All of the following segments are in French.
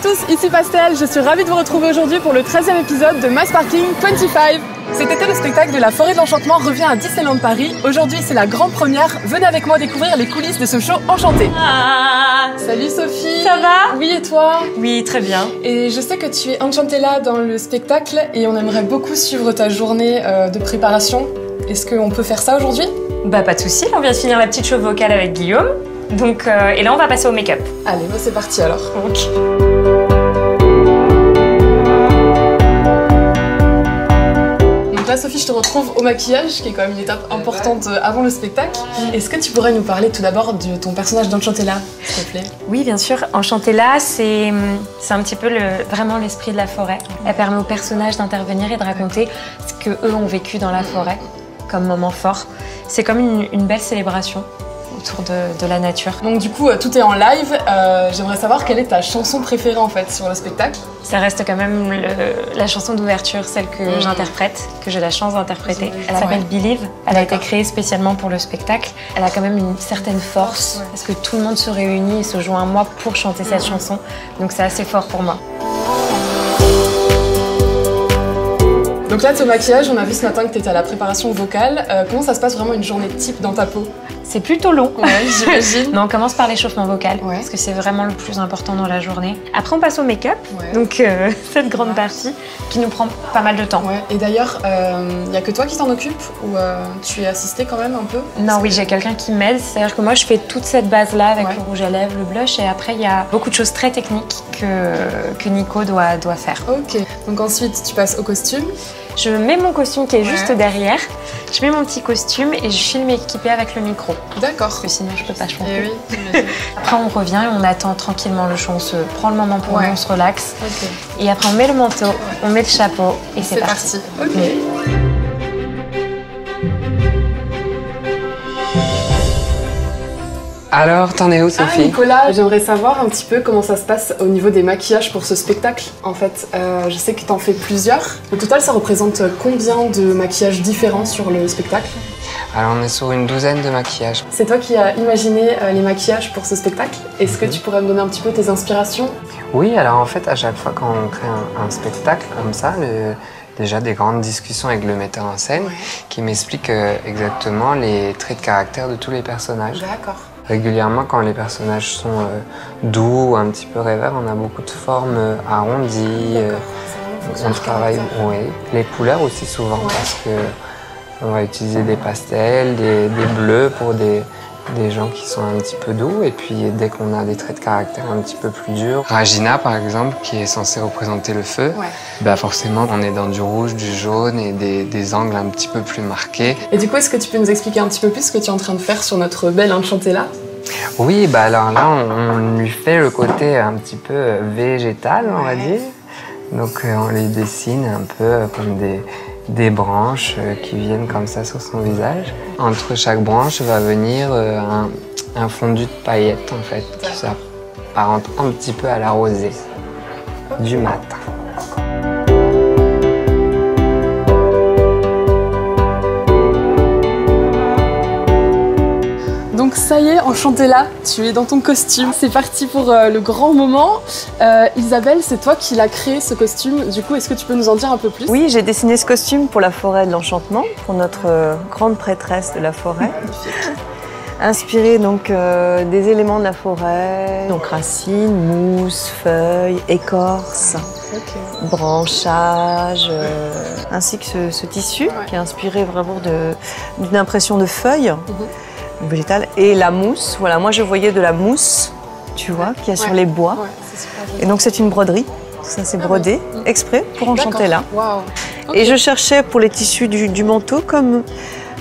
tous, ici Pastel, je suis ravie de vous retrouver aujourd'hui pour le 13e épisode de My Sparkling 25. Cet été, le spectacle de la Forêt de l'Enchantement revient à Disneyland Paris. Aujourd'hui, c'est la grande première. Venez avec moi découvrir les coulisses de ce show enchanté. Salut Sophie. Ça va? Oui, et toi? Oui, très bien. Et je sais que tu es Enchantella dans le spectacle et on aimerait beaucoup suivre ta journée de préparation. Est-ce qu'on peut faire ça aujourd'hui? Bah pas de souci, on vient de finir la petite show vocale avec Guillaume. Donc, et là on va passer au make-up. Allez, bah c'est parti alors. Ok. Donc là Sophie, je te retrouve au maquillage, qui est quand même une étape importante avant le spectacle. Est-ce que tu pourrais nous parler tout d'abord de ton personnage d'Enchantella, s'il te plaît? Oui, bien sûr. Enchantella, c'est un petit peu vraiment l'esprit de la forêt. Elle permet aux personnages d'intervenir et de raconter ce qu'eux ont vécu dans la forêt comme moment fort. C'est comme une belle célébration autour de la nature. Donc du coup, tout est en live. J'aimerais savoir quelle est ta chanson préférée en fait sur le spectacle. Ça reste quand même la chanson d'ouverture, celle que j'interprète, que j'ai la chance d'interpréter. Elle s'appelle Believe. Elle a été créée spécialement pour le spectacle. Elle a quand même une certaine force parce que tout le monde se réunit et se joint à moi pour chanter cette chanson. Donc c'est assez fort pour moi. Donc là, au maquillage, on a vu ce matin que tu étais à la préparation vocale. Comment ça se passe vraiment une journée type dans ta peau? C'est plutôt long. Ouais, j'imagine. Mais on commence par l'échauffement vocal, Ouais. parce que c'est vraiment le plus important dans la journée. Après, on passe au make-up, Ouais. donc cette grande partie qui nous prend pas mal de temps. Ouais. Et d'ailleurs, il n'y a que toi qui t'en occupes ou tu es assistée quand même un peu? Non, oui, j'ai quelqu'un qui m'aide. C'est-à-dire que moi, je fais toute cette base-là avec Ouais. le rouge à lèvres, le blush, et après, il y a beaucoup de choses très techniques que Nico doit faire. Ok. Donc ensuite, tu passes au costume. Je mets mon costume qui est juste Ouais. derrière, je mets mon petit costume et je filme équipée avec le micro. D'accord. Parce que sinon, je peux pas chanter. Et oui, j'imagine. Après, on revient et on attend tranquillement le show. On se prend le moment pour Ouais. nous, on se relaxe. Ok. Et après, on met le manteau, on met le chapeau et c'est C'est parti. parti. Ok. Alors, t'en es où, Ah Sophie? Nicolas, j'aimerais savoir un petit peu comment ça se passe au niveau des maquillages pour ce spectacle. En fait, je sais que t'en fais plusieurs. Au total, ça représente combien de maquillages différents sur le spectacle? Alors, on est sur une douzaine de maquillages. C'est toi qui as imaginé les maquillages pour ce spectacle. Est-ce que tu pourrais me donner un petit peu tes inspirations? Oui, alors en fait, à chaque fois quand on crée un spectacle comme ça, déjà des grandes discussions avec le metteur en scène qui m'explique exactement les traits de caractère de tous les personnages. D'accord. Régulièrement, quand les personnages sont doux, un petit peu rêveurs, on a beaucoup de formes arrondies. On travaille les couleurs aussi souvent parce que on va utiliser des pastels, des bleus pour des gens qui sont un petit peu doux. Et puis dès qu'on a des traits de caractère un petit peu plus durs, Rajina par exemple, qui est censée représenter le feu, bah forcément on est dans du rouge, du jaune et des angles un petit peu plus marqués. Et du coup, est-ce que tu peux nous expliquer un petit peu plus ce que tu es en train de faire sur notre belle Enchantella? Oui, bah alors là on lui fait le côté un petit peu végétal, on va dire. Donc on lui dessine un peu comme des branches qui viennent comme ça sur son visage. Entre chaque branche va venir un fondu de paillettes en fait, qui s'apparente un petit peu à la rosée du matin. Donc ça y est, Enchantella, tu es dans ton costume. C'est parti pour le grand moment. Isabelle, c'est toi qui l'as créé ce costume. Du coup, est-ce que tu peux nous en dire un peu plus? Oui, j'ai dessiné ce costume pour la forêt de l'enchantement, pour notre grande prêtresse de la forêt. Inspiré donc des éléments de la forêt, donc racines, mousses, feuilles, écorces, branchages, ainsi que ce tissu qui est inspiré vraiment d'une impression de feuilles végétales. Et la mousse, voilà, moi je voyais de la mousse, tu vois, qu'il y a sur les bois. Et donc c'est une broderie, ça c'est brodé exprès pour Enchantella. Wow. Et je cherchais pour les tissus du manteau comme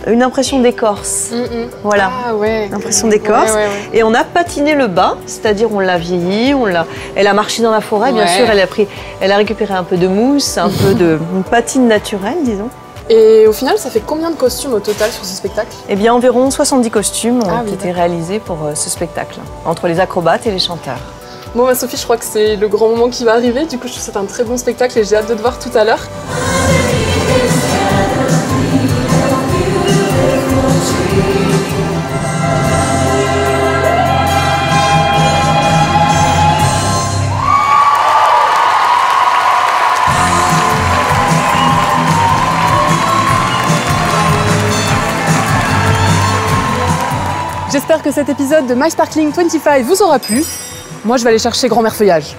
une impression d'écorce. Voilà, l'impression d'écorce. Et on a patiné le bas, c'est-à-dire on l'a vieilli, elle a marché dans la forêt, bien sûr, elle a récupéré un peu de mousse, un peu une patine naturelle, disons. Et au final, ça fait combien de costumes au total sur ce spectacle? Eh bien, environ 70 costumes ont été réalisés pour ce spectacle, entre les acrobates et les chanteurs. Bon, bah, Sophie, je crois que c'est le grand moment qui va arriver. Du coup, je te souhaite un très bon spectacle et j'ai hâte de te voir tout à l'heure. J'espère que cet épisode de My Sparkling 25 vous aura plu. Moi, je vais aller chercher Grand-mère Feuillage.